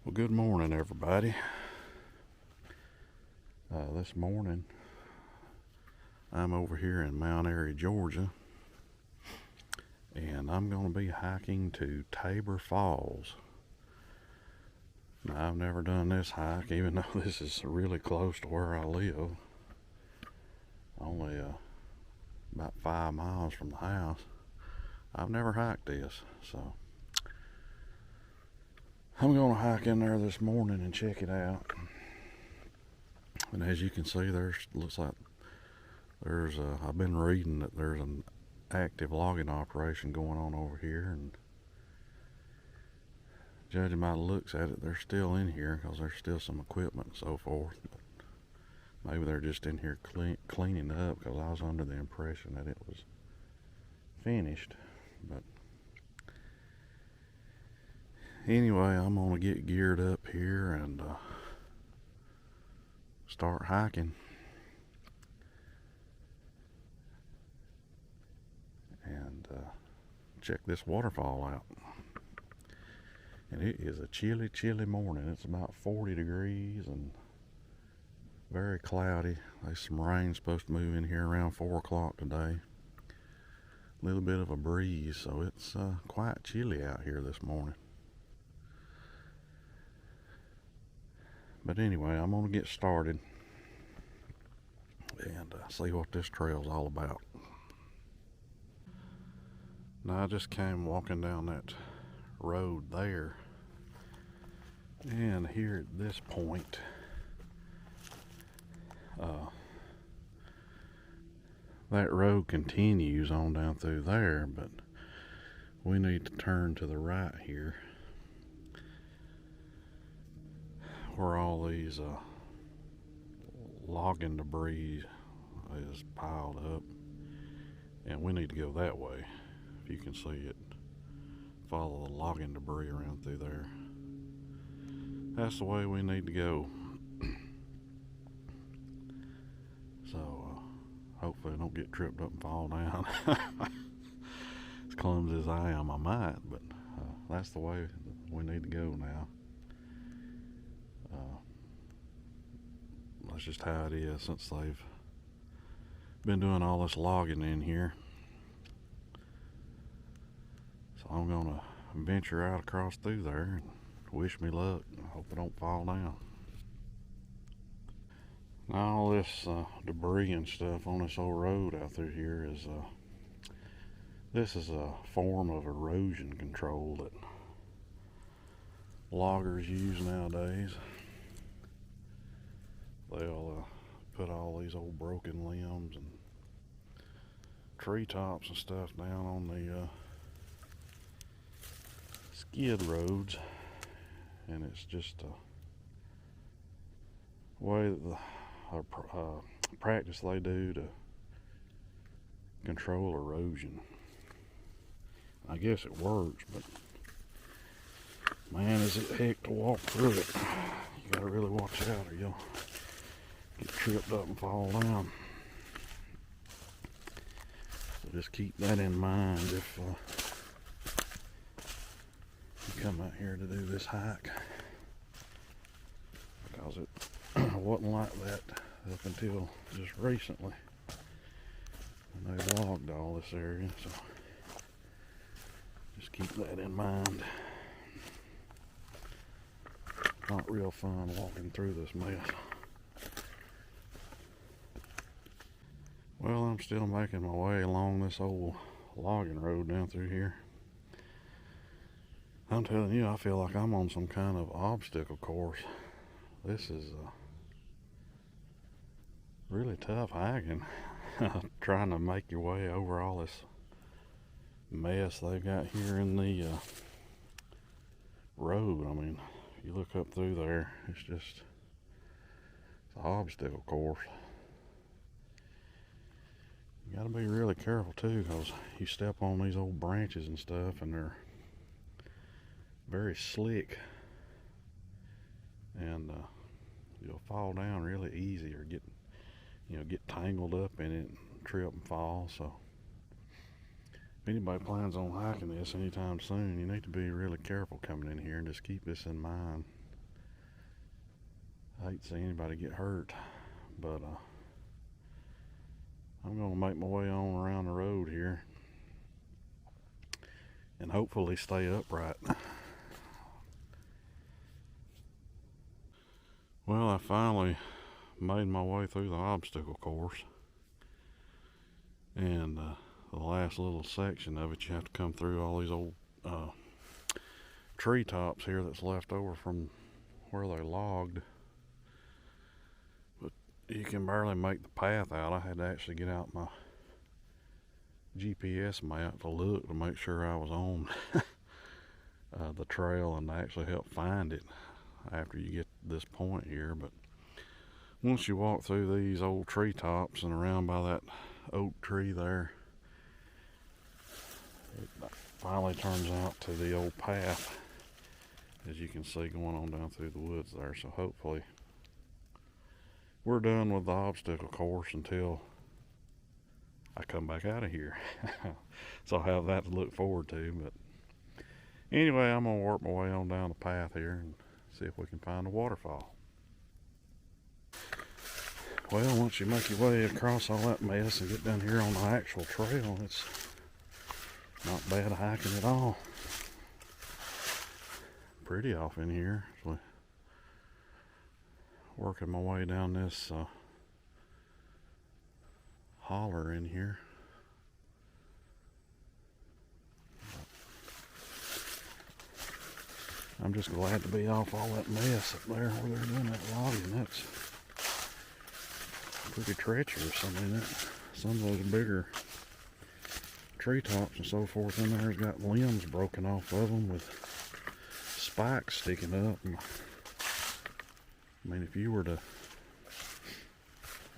Well, good morning, everybody. This morning, I'm over here in Mount Airy, Georgia, and I'm going to be hiking to Tabor Falls. Now, I've never done this hike, even though this is really close to where I live. Only about 5 miles from the house. I've never hiked this, so I'm going to hike in there this morning and check it out. And as you can see, looks like I've been reading that there's an active logging operation going on over here, and judging by the looks at it, they're still in here because there's still some equipment and so forth. But maybe they're just in here cleaning up, because I was under the impression that it was finished. But anyway, I'm gonna get geared up here and start hiking. And check this waterfall out. And it is a chilly morning. It's about 40 degrees and very cloudy. There's some rain supposed to move in here around 4 o'clock today. A little bit of a breeze, so it's quite chilly out here this morning. But anyway, I'm going to get started and see what this trail's all about. Now, I just came walking down that road there, and here at this point, that road continues on down through there, but we need to turn to the right here where all these logging debris is piled up, and we need to go that way. If you can see it, follow the logging debris around through there. That's the way we need to go. So hopefully I don't get tripped up and fall down. As clumsy as I am, I might, but that's the way we need to go now. That's just how it is since they've been doing all this logging in here. So I'm gonna venture out across through there and wish me luck. I hope I don't fall down. Now, all this debris and stuff on this old road out through here is this is a form of erosion control that loggers use nowadays. They'll put all these old broken limbs and treetops and stuff down on the skid roads, and it's just a way that the practice they do to control erosion. I guess it works, but man, is it heck to walk through it. You gotta really watch out or you'll get tripped up and fall down. So just keep that in mind if you come out here to do this hike, because it wasn't like that up until just recently when they logged all this area. So just keep that in mind. Not real fun walking through this mess. Well, I'm still making my way along this old logging road down through here. I'm telling you, I feel like I'm on some kind of obstacle course. This is really tough hiking. Trying to make your way over all this mess they've got here in the road. I mean, you look up through there, it's an obstacle course. You gotta be really careful too, because you step on these old branches and stuff, and they're very slick, and you'll fall down really easy or get tangled up in it and trip and fall. So if anybody plans on hiking this anytime soon, you need to be really careful coming in here, and just keep this in mind. I hate to see anybody get hurt, but I'm going to make my way on around the road here and hopefully stay upright. Well, I finally made my way through the obstacle course, and the last little section of it, you have to come through all these old tree tops here that's left over from where they logged. But you can barely make the path out. I had to actually get out my GPS map to look to make sure I was on the trail and to actually help find it after you get to this point here. But once you walk through these old tree tops and around by that oak tree there, it finally turns out to the old path, as you can see, going on down through the woods there. So hopefully we're done with the obstacle course until I come back out of here. So I'll have that to look forward to. But anyway, I'm gonna work my way on down the path here and see if we can find a waterfall. Well, once you make your way across all that mess and get down here on the actual trail, it's not bad hiking at all. Pretty off in here. So working my way down this holler in here. I'm just glad to be off all that mess up there where they're doing that logging. That's pretty treacherous. I mean, some of those bigger treetops and so forth in there has got limbs broken off of them with spikes sticking up. And, I mean, if you were to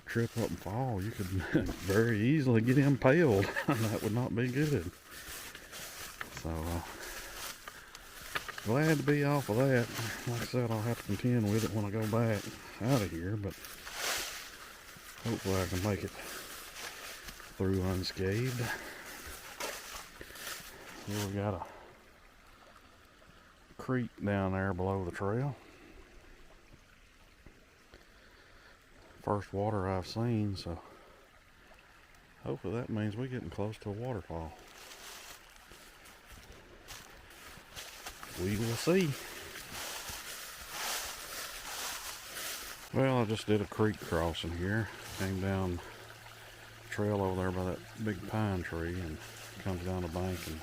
trip up and fall, you could very easily get impaled. That would not be good. So, glad to be off of that. Like I said, I'll have to contend with it when I go back out of here, but hopefully I can make it through unscathed. Here we got a creek down there below the trail. First water I've seen, so hopefully that means we're getting close to a waterfall. We will see. Well, I just did a creek crossing here. Came down the trail over there by that big pine tree and comes down the bank and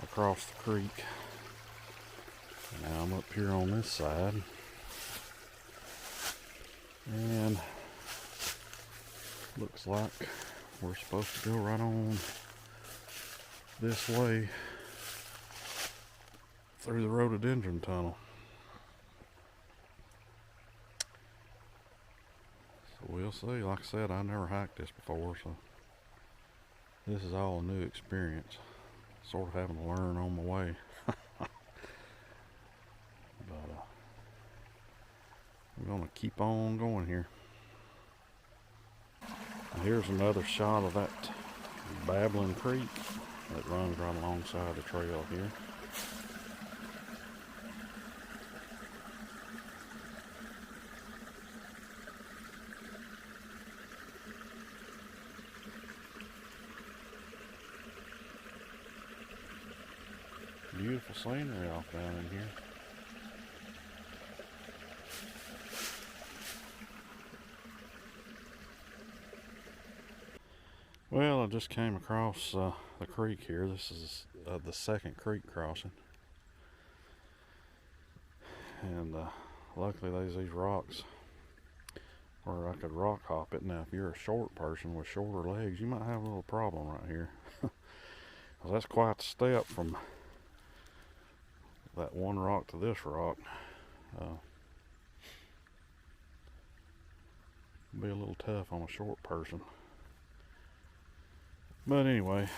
across the creek. Now I'm up here on this side. And looks like we're supposed to go right on this way through the rhododendron tunnel. So we'll see. Like I said, I never hiked this before, so this is all a new experience. Sort of having to learn on my way. But we're gonna keep on going here. And here's another shot of that babbling creek that runs right alongside the trail here. Beautiful scenery off down in here. Well, I just came across the creek here. This is the second creek crossing. And luckily there's these rocks where I could rock hop it. Now if you're a short person with shorter legs, you might have a little problem right here. Well, that's quite the step from that one rock to this rock. Be a little tough on a short person. But anyway,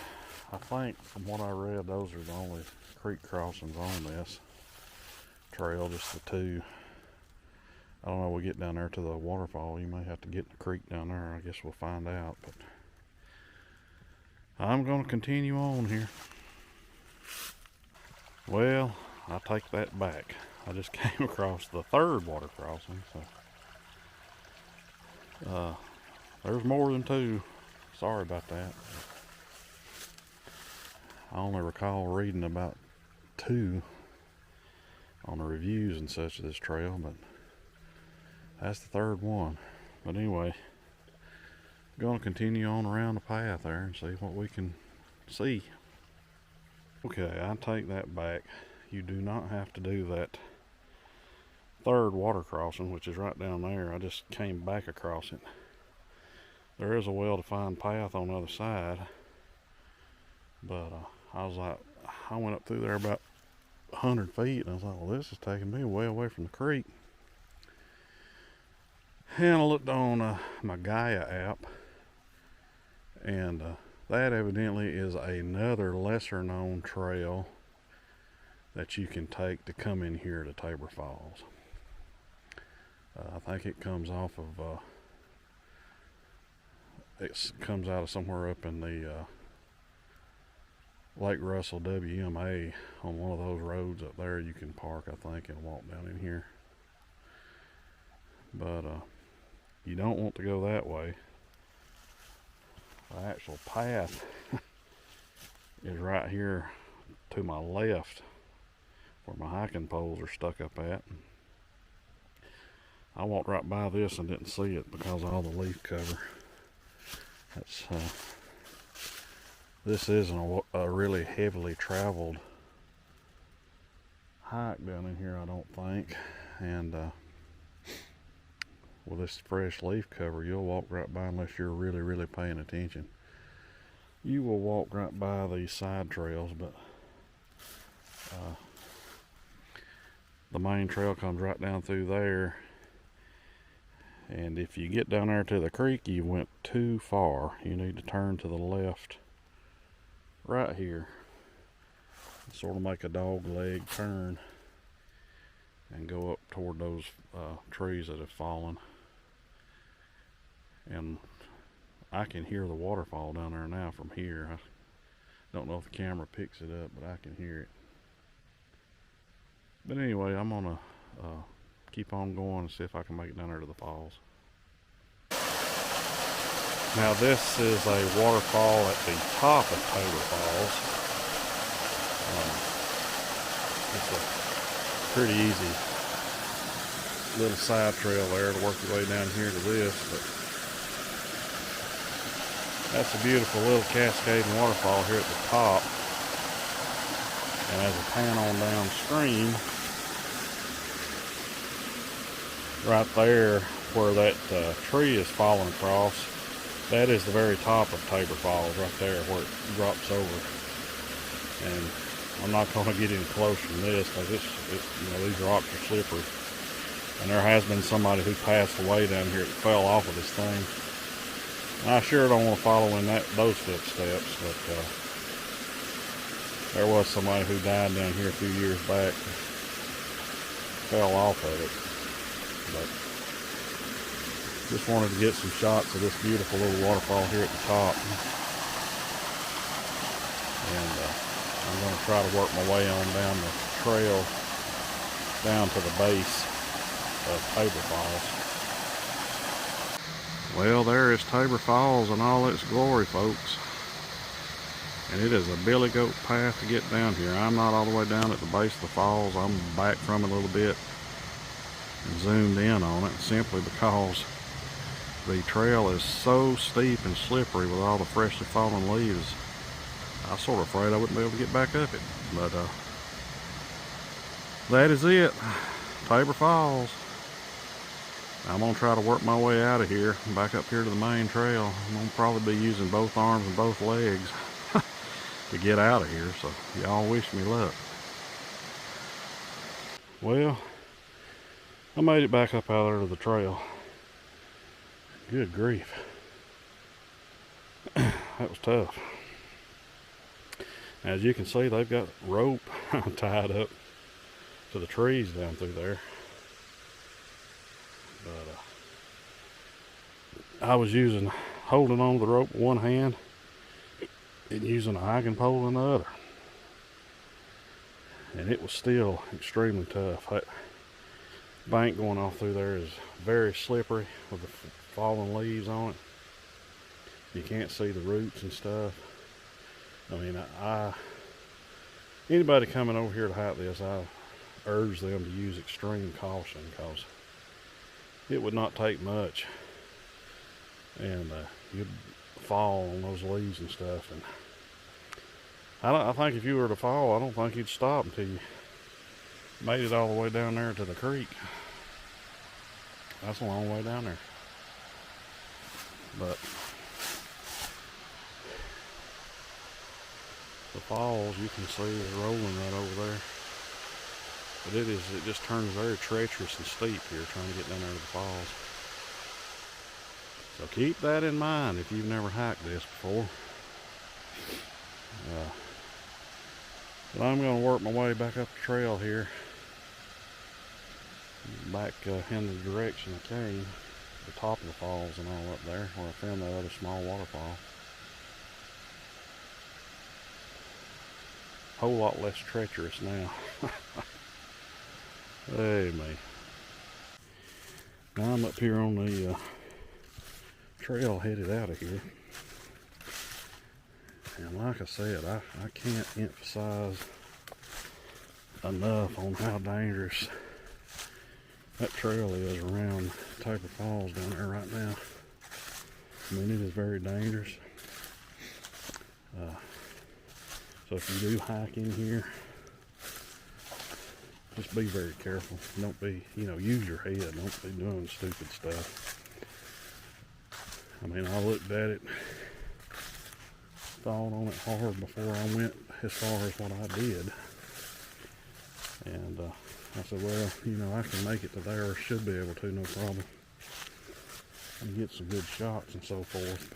I think from what I read, those are the only creek crossings on this trail, just the two. I don't know, we'll get down there to the waterfall. You may have to get in the creek down there. I guess we'll find out. But I'm going to continue on here. Well, I take that back. I just came across the third water crossing, so there's more than two. Sorry about that. I only recall reading about two on the reviews and such of this trail, but that's the third one. But anyway, I'm going to continue on around the path there and see what we can see. Okay, I take that back. You do not have to do that third water crossing, which is right down there. I just came back across it. There is a well-defined path on the other side, but I was like, I went up through there about 100 feet, and I was like, well, this is taking me way away from the creek. And I looked on my Gaia app, and that evidently is another lesser known trail that you can take to come in here to Tabor Falls. I think it comes off of, it comes out of somewhere up in the Lake Russell WMA on one of those roads up there. You can park, I think, and walk down in here. But you don't want to go that way. The actual path is right here to my left, where my hiking poles are stuck up at. I walked right by this and didn't see it because of all the leaf cover. That's this isn't a really heavily traveled hike down in here, I don't think. And with this fresh leaf cover, you'll walk right by, unless you're really paying attention. You will walk right by these side trails, but the main trail comes right down through there. And if you get down there to the creek, you went too far. You need to turn to the left right here. Sort of make a dog leg turn and go up toward those trees that have fallen. And I can hear the waterfall down there now from here. I don't know if the camera picks it up, but I can hear it. But anyway, I'm gonna keep on going and see if I can make it down there to the falls. Now this is a waterfall at the top of Tabor Falls. It's a pretty easy little side trail there to work your way down here to this, but that's a beautiful little cascading waterfall here at the top. And as I pan on downstream, right there where that tree is falling across, that is the very top of Tabor Falls right there where it drops over. And I'm not going to get any closer than this because you know, these rocks are slippery. And there has been somebody who passed away down here that fell off of this thing. And I sure don't want to follow in those footsteps, but there was somebody who died down here a few years back, fell off of it. But just wanted to get some shots of this beautiful little waterfall here at the top. And I'm going to try to work my way on down the trail down to the base of Tabor Falls. Well, there is Tabor Falls in all its glory, folks. And it is a billy goat path to get down here. I'm not all the way down at the base of the falls. I'm back from it a little bit and zoomed in on it simply because the trail is so steep and slippery with all the freshly fallen leaves. I was sort of afraid I wouldn't be able to get back up it. But that is it. Tabor Falls. I'm going to try to work my way out of here, back up here to the main trail. I'm going to probably be using both arms and both legs to get out of here, so y'all wish me luck. Well, I made it back up out there to the trail. Good grief. That was tough. As you can see, they've got rope tied up to the trees down through there. But I was holding on to the rope with one hand and using a hiking pole in the other. and it was still extremely tough. That bank going off through there is very slippery with the fallen leaves on it. You can't see the roots and stuff. I mean, anybody coming over here to hike this, I urge them to use extreme caution, because it would not take much, and you'd fall on those leaves and stuff. And I think if you were to fall, I don't think you'd stop until you made it all the way down there to the creek. That's a long way down there. But the falls, you can see it rolling right over there. But it just turns very treacherous and steep here trying to get down there to the falls. So keep that in mind if you've never hiked this before. But I'm going to work my way back up the trail here, back in the direction I came, the top of the falls and all up there, where I found that other small waterfall. Whole lot less treacherous now. Hey, me. Now I'm up here on the trail headed out of here. And like I said, I can't emphasize enough on how dangerous that trail is around Tabor Falls down there right now. I mean, it is very dangerous. So if you do hike in here, just be very careful. Don't be, use your head. Don't be doing stupid stuff. I mean, I looked at it, thought on it hard before I went as far as what I did. And I said, well, I can make it to there, should be able to, no problem. And get some good shots and so forth.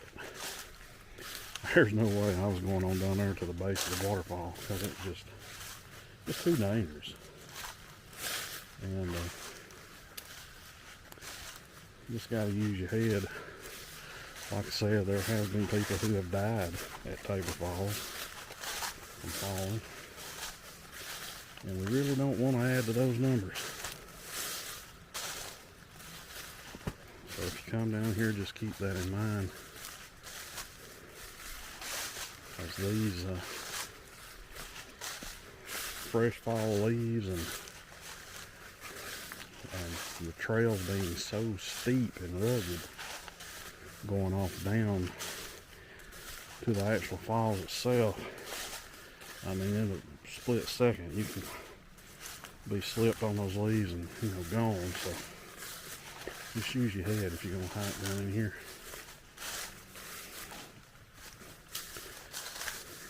But there's no way I was going on down there to the base of the waterfall, because it's too dangerous. And you just got to use your head. Like I said, there have been people who have died at Tabor Falls from falling. And we really don't want to add to those numbers. So if you come down here, just keep that in mind. As these fresh fall leaves and the trails being so steep and rugged, going off down to the actual falls itself, I mean, in a split second you can be slipped on those leaves and gone. So just use your head if you're gonna hike down in here.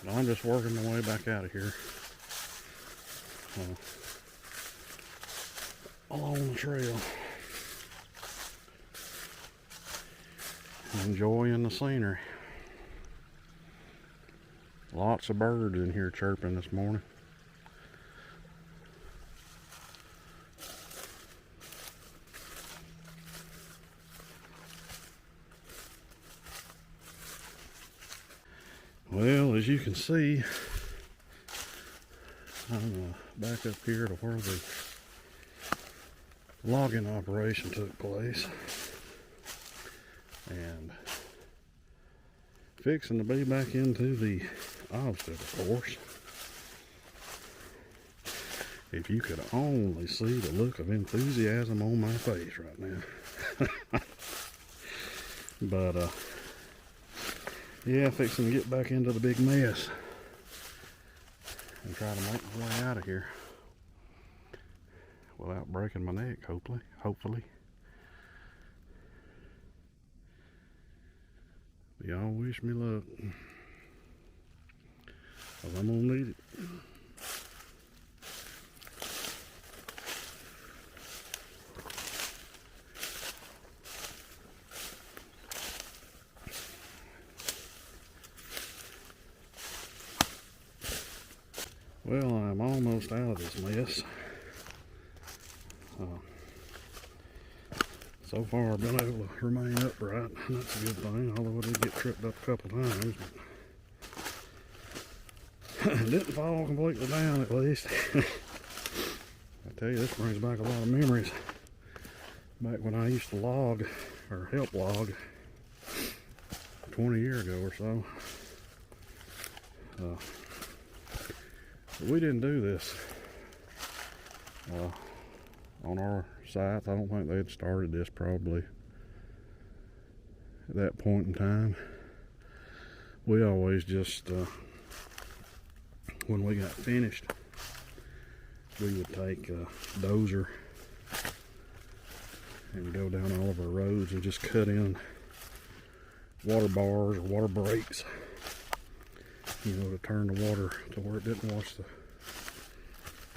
But I'm just working my way back out of here along the trail, enjoying the scenery. Lots of birds in here chirping this morning. Well, as you can see, I'm back up here to where the logging operation took place, and fixing to be back into the obstacle course. If you could only see the look of enthusiasm on my face right now. But yeah, fixing to get back into the big mess and try to make my way out of here without breaking my neck, hopefully. Y'all wish me luck, 'cause I'm gonna need it. Well, I'm almost out of this mess. So far I've been able to remain upright, and that's a good thing, although I did get tripped up a couple times. Didn't fall completely down, at least. I tell you, this brings back a lot of memories. Back when I used to log, or help log, 20 years ago or so. But we didn't do this on our sites. I don't think they'd started this probably at that point in time. We always just, when we got finished, we would take a dozer and go down all of our roads and just cut in water bars or water breaks, you know, to turn the water to where it didn't wash the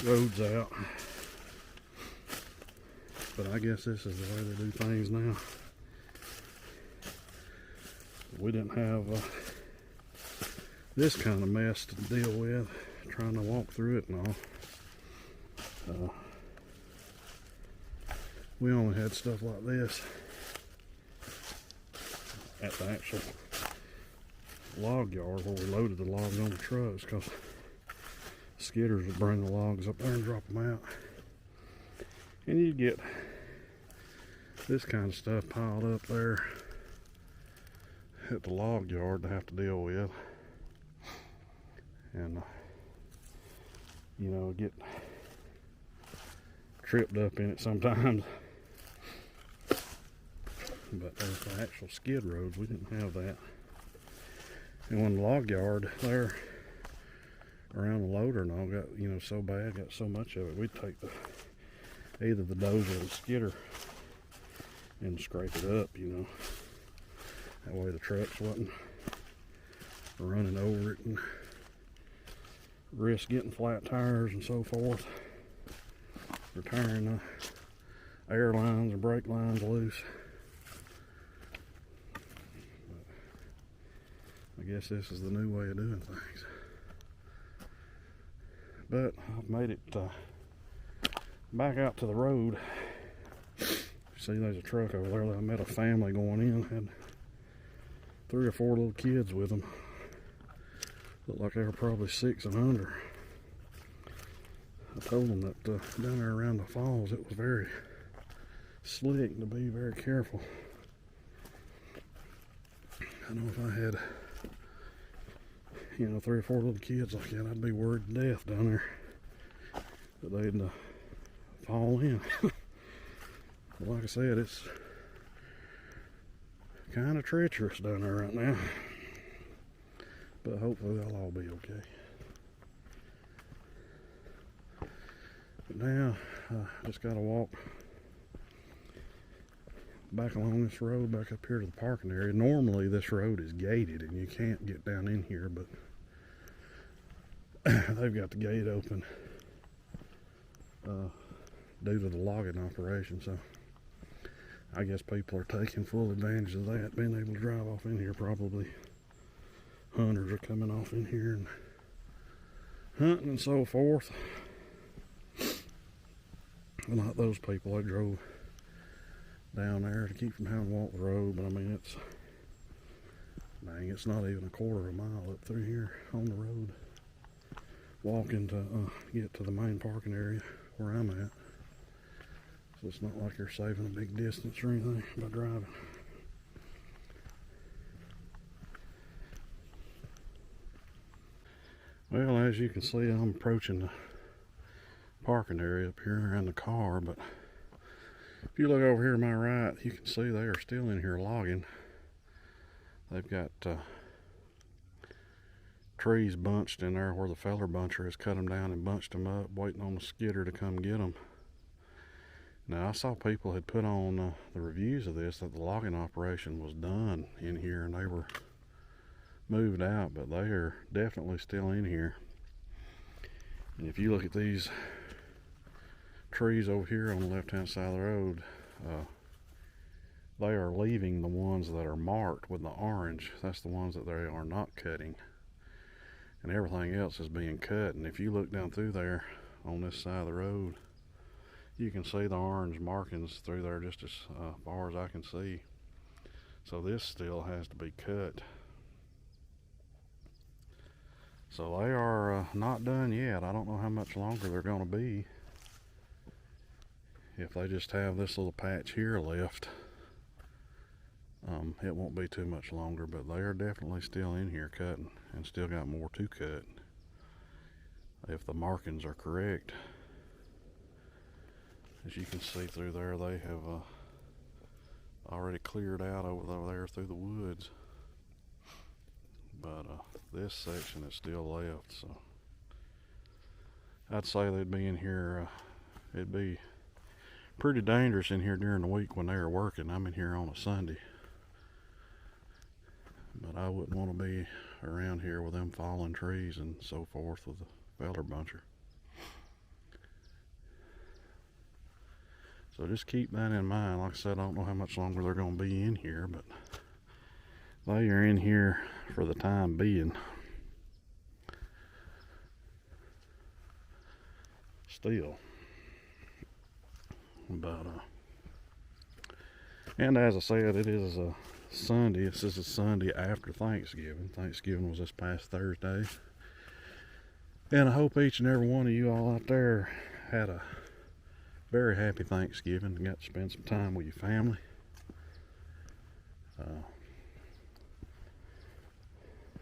roads out. But I guess this is the way they do things now. We didn't have this kind of mess to deal with, trying to walk through it and all. We only had stuff like this at the actual log yard where we loaded the logs on the trucks, because skidders would bring the logs up there and drop them out. And you'd get this kind of stuff piled up there at the log yard to have to deal with. And, you know, get tripped up in it sometimes. But there's the actual skid roads, we didn't have that. And when the log yard there around the loader and all got, you know, so bad, got so much of it, we'd take either the dozer or the skidder and scrape it up, you know. That way the trucks wasn't running over it and risk getting flat tires and so forth, or tearing the air lines and brake lines loose. I guess this is the new way of doing things. But I've made it back out to the road. See, there's a truck over there that I met a family going in. Had 3 or 4 little kids with them. Looked like they were probably 6 and under. I told them that down there around the falls it was very slick, to be very careful. I know if I had, you know, 3 or 4 little kids like that, I'd be worried to death down there that they'd fall in. But like I said, it's kind of treacherous down there right now. But hopefully they'll all be okay. But now, I just got to walk back along this road back up here to the parking area. Normally this road is gated and you can't get down in here, but they've got the gate open due to the logging operation, so I guess people are taking full advantage of that, being able to drive off in here. Probably hunters are coming off in here and hunting and so forth. And not those people, they drove down there to keep from having to walk the road, but I mean, it's not even a quarter of a mile up through here on the road, walking to get to the main parking area where I'm at. So it's not like you're saving a big distance or anything by driving. Well, as you can see, I'm approaching the parking area up here around the car, but if you look over here to my right, you can see they are still in here logging. They've got trees bunched in there where the feller buncher has cut them down and bunched them up, waiting on the skidder to come get them. Now, I saw people had put on the reviews of this that the logging operation was done in here and they were moved out, but they are definitely still in here. And if you look at these trees over here on the left hand side of the road, they are leaving the ones that are marked with the orange. That's the ones that they are not cutting, and everything else is being cut. And if you look down through there on this side of the road, you can see the orange markings through there just as far as I can see. So this still has to be cut. So they are not done yet. I don't know how much longer they're going to be. If they just have this little patch here left, it won't be too much longer, but they are definitely still in here cutting and still got more to cut if the markings are correct. As you can see through there, they have already cleared out over there through the woods, but this section is still left. So I'd say they'd be in here, it'd be pretty dangerous in here during the week when they are working. I'm in here on a Sunday, but I wouldn't want to be around here with them falling trees and so forth with the feller buncher. So just keep that in mind. Like I said, I don't know how much longer they're going to be in here, but they are in here for the time being. Still. But and as I said, it is a Sunday. This is a Sunday after Thanksgiving. Thanksgiving was this past Thursday, and I hope each and every one of you all out there had a very happy Thanksgiving and got to spend some time with your family.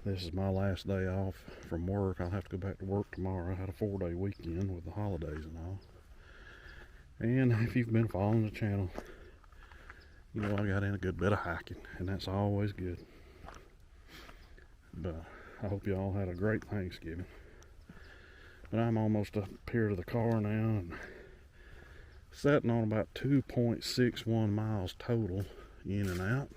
This is my last day off from work. I'll have to go back to work tomorrow. I had a 4-day weekend with the holidays and all. And if you've been following the channel, you know I got in a good bit of hiking, and that's always good. But I hope you all had a great Thanksgiving. But I'm almost up here to the car now, and sitting on about 2.61 miles total in and out.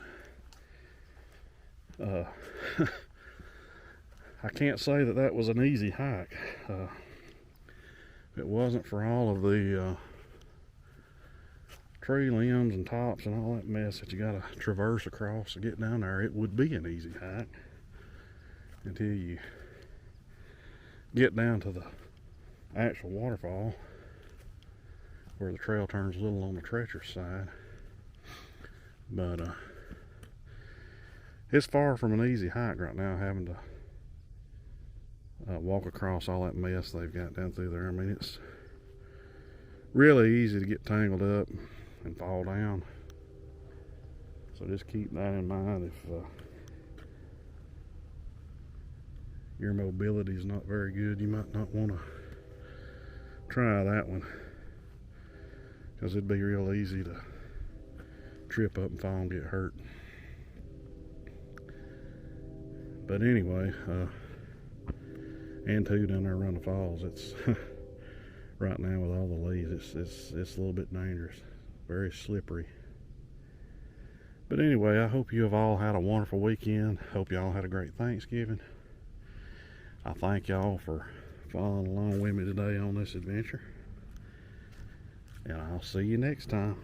I can't say that that was an easy hike. If it wasn't for all of the tree limbs and tops and all that mess that you gotta traverse across to get down there, it would be an easy hike until you get down to the actual waterfall, where the trail turns a little on the treacherous side. But it's far from an easy hike right now, having to walk across all that mess they've got down through there. I mean, it's really easy to get tangled up and fall down. So just keep that in mind. If your mobility is not very good, you might not want to try that one, because it'd be real easy to trip up and fall and get hurt. But anyway, and too, down there around the falls, it's right now with all the leaves, it's a little bit dangerous, very slippery. But anyway, I hope you have all had a wonderful weekend. Hope y'all had a great Thanksgiving. I thank y'all for following along with me today on this adventure, and I'll see you next time.